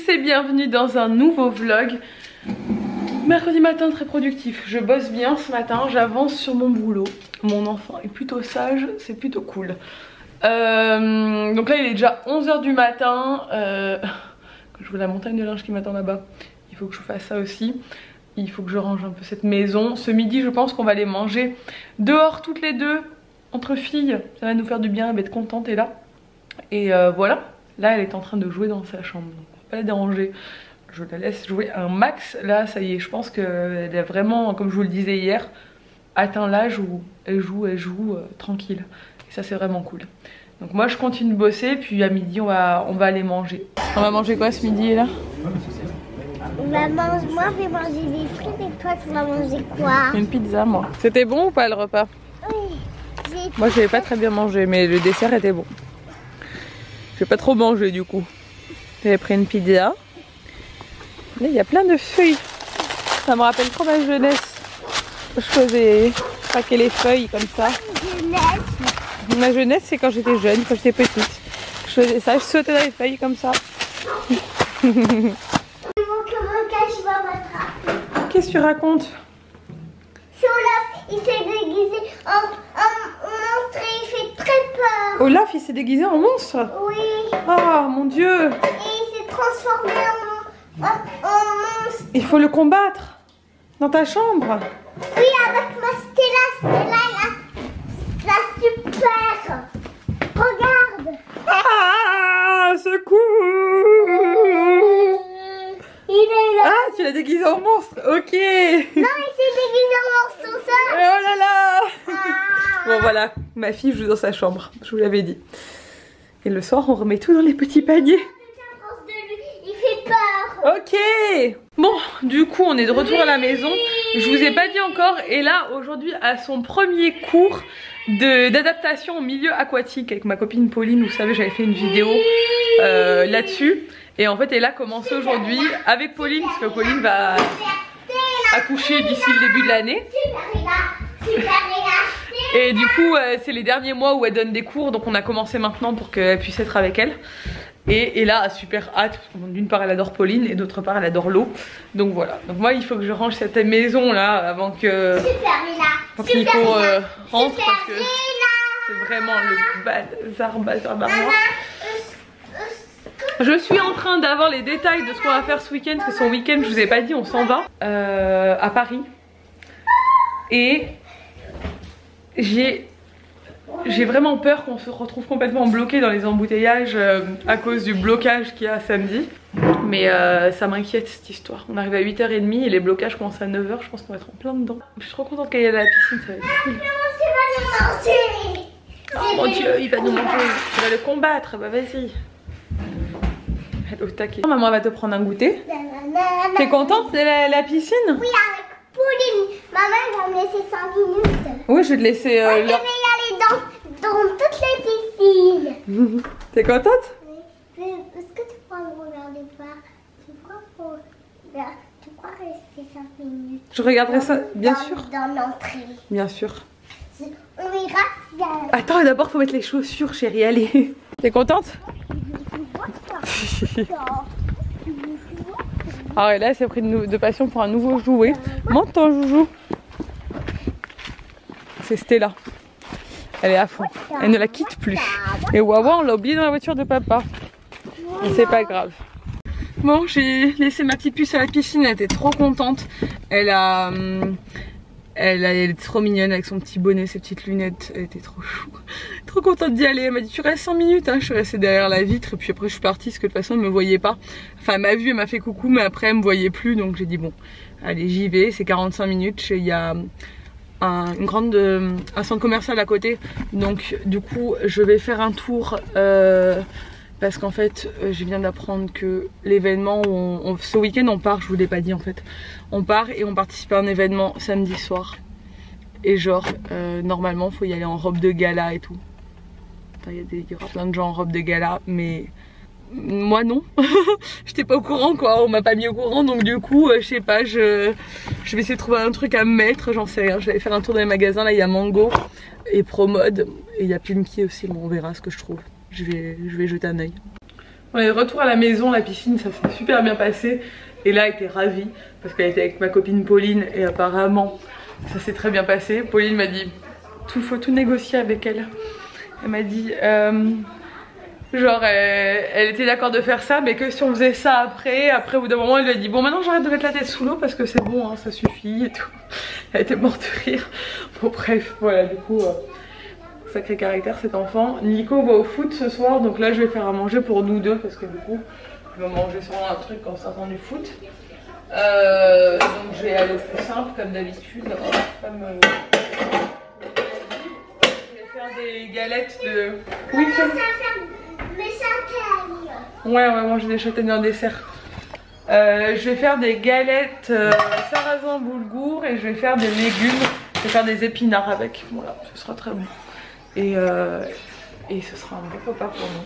tous et bienvenue dans un nouveau vlog. Mercredi matin très productif, je bosse bien ce matin, j'avance sur mon boulot. Mon enfant est plutôt sage, c'est plutôt cool. Donc là il est déjà 11 h du matin. Je vois la montagne de linge qui m'attend là-bas. Il faut que je fasse ça aussi. Il faut que je range un peu cette maison. Ce midi je pense qu'on va aller manger dehors toutes les deux, entre filles. Ça va nous faire du bien, elle va être contente et là. Et voilà, là elle est en train de jouer dans sa chambre, donc on va pas la déranger. Je la laisse jouer un max. Là ça y est, je pense qu'elle a vraiment, comme je vous le disais hier, atteint l'âge où elle joue tranquille. Et ça c'est vraiment cool. Donc moi je continue de bosser, puis à midi on va aller manger. On va manger quoi ce midi là? Moi je vais manger des frites et toi tu vas manger quoi? Une pizza moi. C'était bon ou pas le repas? Oui. Moi j'avais pas très bien mangé mais le dessert était bon. J'ai pas trop mangé du coup. J'avais pris une pizza. Là il y a plein de feuilles. Ça me rappelle trop ma jeunesse. Je faisais craquer les feuilles comme ça. Jeunesse. Ma jeunesse c'est quand j'étais jeune, quand j'étais petite. Je faisais ça, je sautais dans les feuilles comme ça. Qu'est-ce que tu racontes? C'est Olaf, il s'est déguisé en monstre et il fait très peur. Olaf il s'est déguisé en monstre? Oui. Oh mon dieu. Et il s'est transformé en monstre. Il faut le combattre. Dans ta chambre? Oui, avec ma Stella, la super. Regarde. Ah, secours. Il est là. Ah, tu l'as déguisé en monstre, ok. Non, il s'est déguisé en monstre, ça. Oh là là. Ah. Bon voilà, ma fille joue dans sa chambre, je vous l'avais dit. Et le soir, on remet tout dans les petits paniers. Il fait peur. Ok. Bon, du coup, on est de retour à la maison. Je vous ai pas dit encore, et là, aujourd'hui, à son premier cours d'adaptation au milieu aquatique avec ma copine Pauline. Vous savez, j'avais fait une vidéo là-dessus. Et en fait, elle a commencé aujourd'hui avec Pauline, parce que Pauline va accoucher d'ici le début de l'année. Et du coup, c'est les derniers mois où elle donne des cours, donc on a commencé maintenant pour qu'elle puisse être avec elle. Et là, a super hâte, d'une part elle adore Pauline et d'autre part elle adore l'eau. Donc voilà, donc moi il faut que je range cette maison là avant que... qu'il faut rentrer parce que c'est vraiment le bazar d'armoire. Je suis en train d'avoir les détails de ce qu'on va faire ce week-end, parce que son week-end, je vous ai pas dit, on s'en va à Paris. Et j'ai vraiment peur qu'on se retrouve complètement bloqué dans les embouteillages à cause du blocage qu'il y a samedi. Mais ça m'inquiète cette histoire. On arrive à 8 h 30 et les blocages commencent à 9 h, je pense qu'on va être en plein dedans. Je suis trop contente qu'elle y aille à la piscine, ça va être cool. Oh mon dieu, il va nous manger, tu vas le combattre, bah vas-y. Elle est au taquet. Maman va te prendre un goûter. T'es contente de la piscine? Oui, avec Pauline. Maman va me laisser 5 minutes. Oui, je vais te laisser je vais y aller dans toutes les piscines. T'es contente? Oui. Est-ce que tu pourras me regarder pas? Tu pourras rester 5 minutes? Je regarderai ça, bien sûr. Dans l'entrée. Bien sûr. On verra si Attends, d'abord faut mettre les chaussures, chérie, allez. T'es contente? Ah ouais, là elle s'est pris de passion pour un nouveau jouet. Monte ton joujou. C'est Stella. Elle est à fond. Elle ne la quitte plus. Et Wawa on l'a oublié dans la voiture de papa. Mais c'est pas grave. Bon, j'ai laissé ma petite puce à la piscine, elle était trop contente. Elle est trop mignonne avec son petit bonnet, ses petites lunettes, elle était trop chou. Trop contente d'y aller, elle m'a dit tu restes 5 minutes, hein. Je suis restée derrière la vitre et puis après je suis partie parce que de toute façon elle me voyait pas. Enfin elle m'a vu, elle m'a fait coucou mais après elle me voyait plus donc j'ai dit bon, allez j'y vais, c'est 45 minutes, il y a un centre commercial à côté. Donc du coup je vais faire un tour parce qu'en fait je viens d'apprendre que l'événement ce week-end on part, je vous l'ai pas dit en fait. On part et on participe à un événement samedi soir. Et genre normalement faut y aller en robe de gala et tout. Il y aura plein de gens en robe de gala mais moi non. J'étais pas au courant quoi, on m'a pas mis au courant donc du coup je sais pas, je vais essayer de trouver un truc à me mettre, j'en sais rien. Je vais aller faire un tour dans les magasins, là il y a Mango et Promode et il y a Pimki aussi, bon on verra ce que je trouve. Je vais jeter un oeil. On est de retour à la maison, la piscine ça s'est super bien passé. Et là elle était ravie parce qu'elle était avec ma copine Pauline et apparemment ça s'est très bien passé. Pauline m'a dit, faut tout négocier avec elle. Elle m'a dit, genre elle était d'accord de faire ça mais que si on faisait ça après au bout d'un moment elle lui a dit bon maintenant j'arrête de mettre la tête sous l'eau parce que c'est bon hein, ça suffit et tout. Elle était morte de rire. Bon bref voilà du coup sacré caractère cet enfant. Nico va au foot ce soir donc là je vais faire à manger pour nous deux parce que du coup je vais manger sûrement un truc en sortant du foot. Donc je vais aller au plus simple comme d'habitude. Je vais faire des galettes de... Oui, ouais, on va manger des châtaignes en dessert. Je vais faire des galettes sarrasin boulgour et je vais faire des légumes. Je vais faire des épinards avec. Voilà, ce sera très bon. Et ce sera un bon repas pour nous.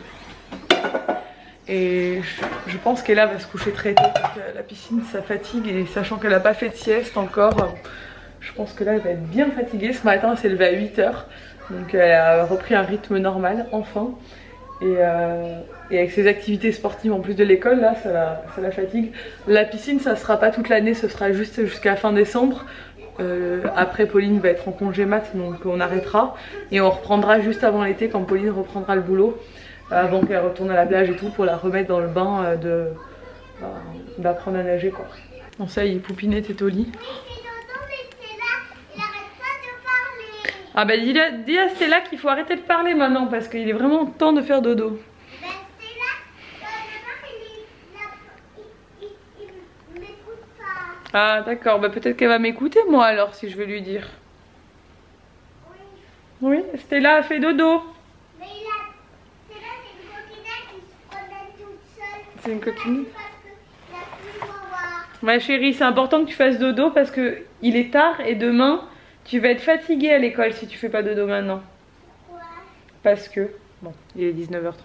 Et je pense qu'Ella va se coucher très tôt parce que la piscine ça fatigue et sachant qu'elle n'a pas fait de sieste encore, je pense que là elle va être bien fatiguée. Ce matin elle s'est levée à 8 h donc elle a repris un rythme normal enfin. Et avec ses activités sportives en plus de l'école là ça la fatigue. La piscine ça sera pas toute l'année, ce sera juste jusqu'à fin décembre. Après Pauline va être en congé mat donc on arrêtera et on reprendra juste avant l'été quand Pauline reprendra le boulot. Avant qu'elle retourne à la plage et tout pour la remettre dans le bain d'apprendre à nager quoi. Bon ça y est, Poupinet est au lit. Ah bah dis à Stella qu'il faut arrêter de parler maintenant parce qu'il est vraiment temps de faire dodo. Ah d'accord, bah peut-être qu'elle va m'écouter moi alors si je vais lui dire. Oui, Stella a fait dodo. C'est une coquine. Ma chérie, c'est important que tu fasses dodo parce que il est tard et demain tu vas être fatiguée à l'école si tu fais pas dodo maintenant. Pourquoi? Parce que, bon, il est 19 h 30.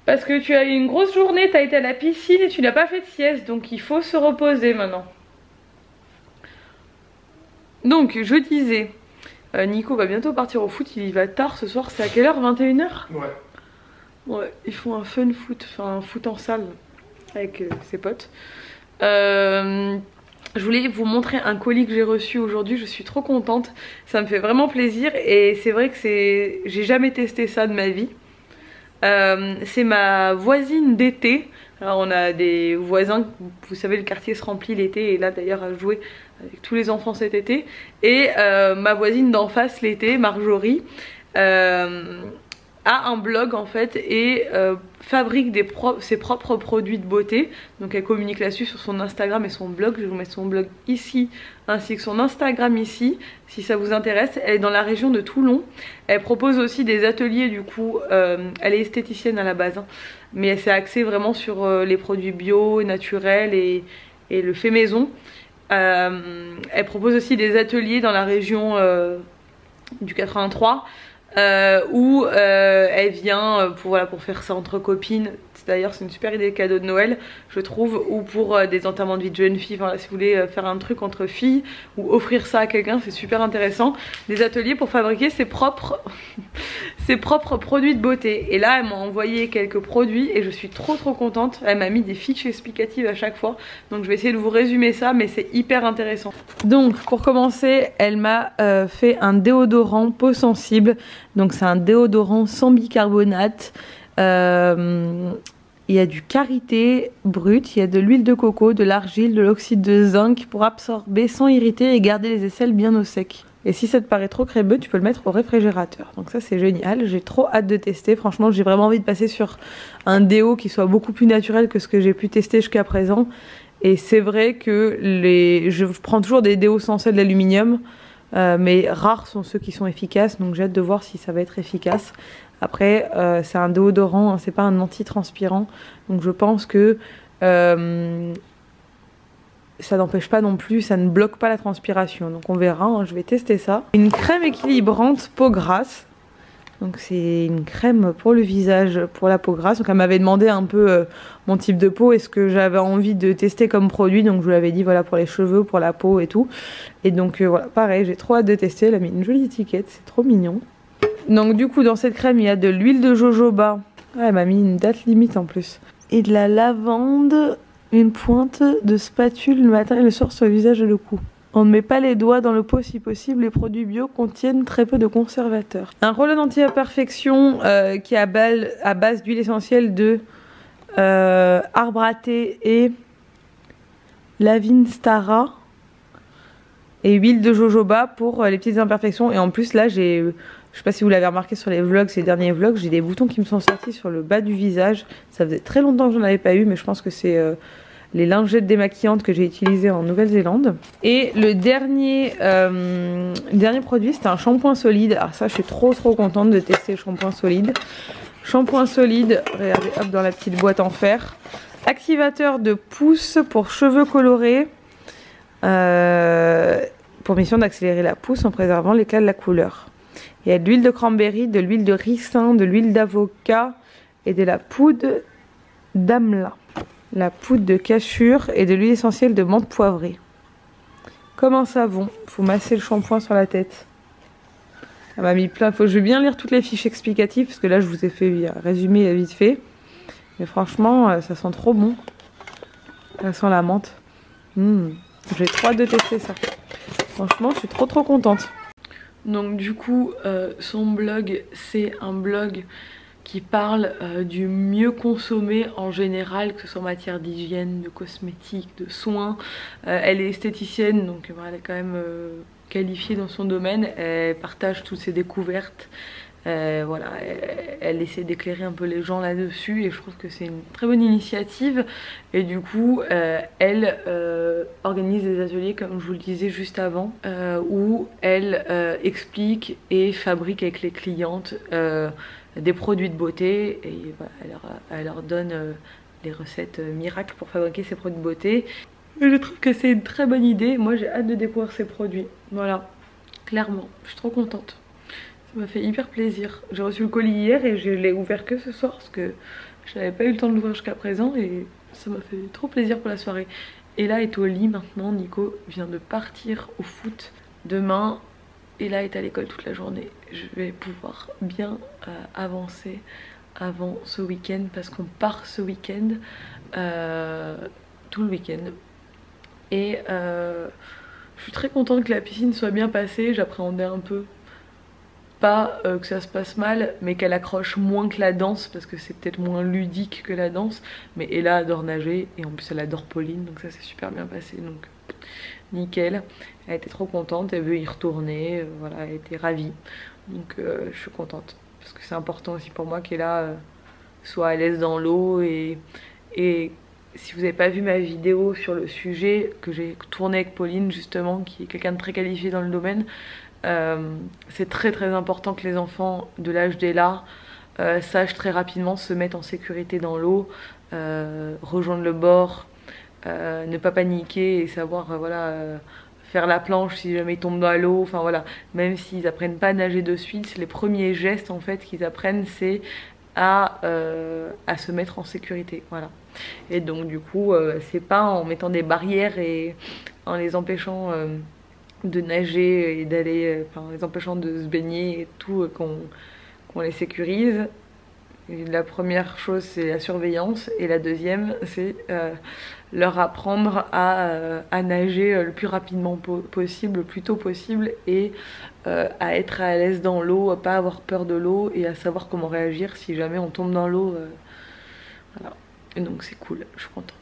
Parce que tu as eu une grosse journée, tu as été à la piscine et tu n'as pas fait de sieste, donc il faut se reposer maintenant. Donc je disais, Nico va bientôt partir au foot, il y va tard ce soir, c'est à quelle heure? 21 h? Ouais. Ouais, ils font un fun foot, enfin un foot en salle avec ses potes. Je voulais vous montrer un colis que j'ai reçu aujourd'hui, je suis trop contente, ça me fait vraiment plaisir et c'est vrai que j'ai jamais testé ça de ma vie. C'est ma voisine d'été. Alors on a des voisins, vous savez le quartier se remplit l'été et là d'ailleurs à jouer avec tous les enfants cet été. Et ma voisine d'en face l'été, Marjorie, a un blog en fait et fabrique ses propres produits de beauté. Donc elle communique là-dessus sur son Instagram et son blog. Je vais vous mettre son blog ici ainsi que son Instagram ici si ça vous intéresse. Elle est dans la région de Toulon. Elle propose aussi des ateliers du coup. Elle est esthéticienne à la base hein, mais elle s'est axée vraiment sur les produits bio, naturels et le fait maison. Elle propose aussi des ateliers dans la région du 83. Où elle vient pour faire ça entre copines. D'ailleurs c'est une super idée de cadeau de Noël je trouve, ou pour des enterrements de vie de jeunes filles, enfin, si vous voulez faire un truc entre filles ou offrir ça à quelqu'un, c'est super intéressant. Des ateliers pour fabriquer ses propres produits de beauté. Et là elle m'a envoyé quelques produits et je suis trop contente. Elle m'a mis des fiches explicatives à chaque fois, donc je vais essayer de vous résumer ça, mais c'est hyper intéressant. Donc pour commencer elle m'a fait un déodorant peau sensible. Donc c'est un déodorant sans bicarbonate. Il y a du karité brut, il y a de l'huile de coco, de l'argile, de l'oxyde de zinc pour absorber sans irriter et garder les aisselles bien au sec. Et si ça te paraît trop crébeux, tu peux le mettre au réfrigérateur. Donc ça c'est génial, j'ai trop hâte de tester. Franchement j'ai vraiment envie de passer sur un déo qui soit beaucoup plus naturel que ce que j'ai pu tester jusqu'à présent. Et c'est vrai que je prends toujours des déos sans sel d'aluminium. Mais rares sont ceux qui sont efficaces, donc j'ai hâte de voir si ça va être efficace. Après c'est un déodorant, hein, c'est pas un anti-transpirant, donc je pense que ça n'empêche pas non plus, ça ne bloque pas la transpiration, donc on verra, hein, je vais tester ça. Une crème équilibrante peau grasse. Donc c'est une crème pour le visage, pour la peau grasse. Donc elle m'avait demandé un peu mon type de peau et ce que j'avais envie de tester comme produit. Donc je lui avais dit voilà pour les cheveux, pour la peau et tout. Et donc voilà, pareil, j'ai trop hâte de tester. Elle a mis une jolie étiquette, c'est trop mignon. Donc du coup dans cette crème il y a de l'huile de jojoba Ah, elle m'a mis une date limite en plus. Et de la lavande, une pointe de spatule le matin et le soir sur le visage et le cou. On ne met pas les doigts dans le pot si possible, les produits bio contiennent très peu de conservateurs. Un roll-on anti-imperfection qui est à base d'huile essentielle de arbre à thé et Lavinstara et huile de jojoba pour les petites imperfections. Et en plus là j'ai, je sais pas si vous l'avez remarqué sur les vlogs, ces derniers vlogs, j'ai des boutons qui me sont sortis sur le bas du visage. Ça faisait très longtemps que j'en avais pas eu, mais je pense que c'est les lingettes démaquillantes que j'ai utilisées en Nouvelle-Zélande. Et le dernier produit, c'était un shampoing solide. Alors ça, je suis trop contente de tester le shampoing solide. Shampoing solide, regardez, hop, dans la petite boîte en fer. Activateur de pousse pour cheveux colorés. Pour mission d'accélérer la pousse en préservant l'éclat de la couleur. Il y a de l'huile de cranberry, de l'huile de ricin, de l'huile d'avocat et de la poudre d'amla. La poudre de cachure et de l'huile essentielle de menthe poivrée. Comme un savon, faut masser le shampoing sur la tête. Elle m'a mis plein, je vais bien lire toutes les fiches explicatives parce que là je vous ai fait un résumé vite fait. Mais franchement, ça sent trop bon. Ça sent la menthe. J'ai trop hâte de tester ça. Franchement, je suis trop contente. Donc du coup, son blog, c'est un blog qui parle du mieux consommer en général, que ce soit en matière d'hygiène, de cosmétiques, de soins. Elle est esthéticienne, donc elle est quand même qualifiée dans son domaine. Elle partage toutes ses découvertes. Voilà, elle essaie d'éclairer un peu les gens là-dessus et je trouve que c'est une très bonne initiative. Et du coup, elle organise des ateliers, comme je vous le disais juste avant, où elle explique et fabrique avec les clientes des produits de beauté et voilà, elle leur donne les recettes miracles pour fabriquer ces produits de beauté. Et je trouve que c'est une très bonne idée. Moi j'ai hâte de découvrir ces produits. Voilà, clairement, je suis trop contente. Ça m'a fait hyper plaisir. J'ai reçu le colis hier et je l'ai ouvert que ce soir parce que je n'avais pas eu le temps de l'ouvrir jusqu'à présent et ça m'a fait trop plaisir pour la soirée. Ella est au lit maintenant, Nico vient de partir au foot. Demain, Ella est à l'école toute la journée. Je vais pouvoir bien avancer avant ce week-end parce qu'on part ce week-end, tout le week-end. Et je suis très contente que la piscine soit bien passée, j'appréhendais un peu. Pas que ça se passe mal, mais qu'elle accroche moins que la danse, parce que c'est peut-être moins ludique que la danse. Mais Ella adore nager, et en plus elle adore Pauline, donc ça s'est super bien passé, donc nickel. Elle était trop contente, elle veut y retourner, voilà, elle était ravie. Donc je suis contente, parce que c'est important aussi pour moi qu'Ella soit à l'aise dans l'eau. Et si vous n'avez pas vu ma vidéo sur le sujet, que j'ai tournée avec Pauline justement, qui est quelqu'un de très qualifié dans le domaine, c'est très important que les enfants de l'âge d'Ella sachent très rapidement se mettre en sécurité dans l'eau, rejoindre le bord, ne pas paniquer et savoir faire la planche si jamais ils tombent dans l'eau. Enfin voilà, même s'ils apprennent pas à nager de suite, c'est les premiers gestes en fait qu'ils apprennent, c'est à se mettre en sécurité. Voilà. Et donc du coup, c'est pas en mettant des barrières et en les empêchant de nager et d'aller, enfin les empêchant de se baigner et tout, qu'on les sécurise. Et la première chose c'est la surveillance et la deuxième c'est leur apprendre à nager le plus rapidement possible, le plus tôt possible, et à être à l'aise dans l'eau, à pas avoir peur de l'eau et à savoir comment réagir si jamais on tombe dans l'eau. Voilà. Et donc c'est cool, je suis contente.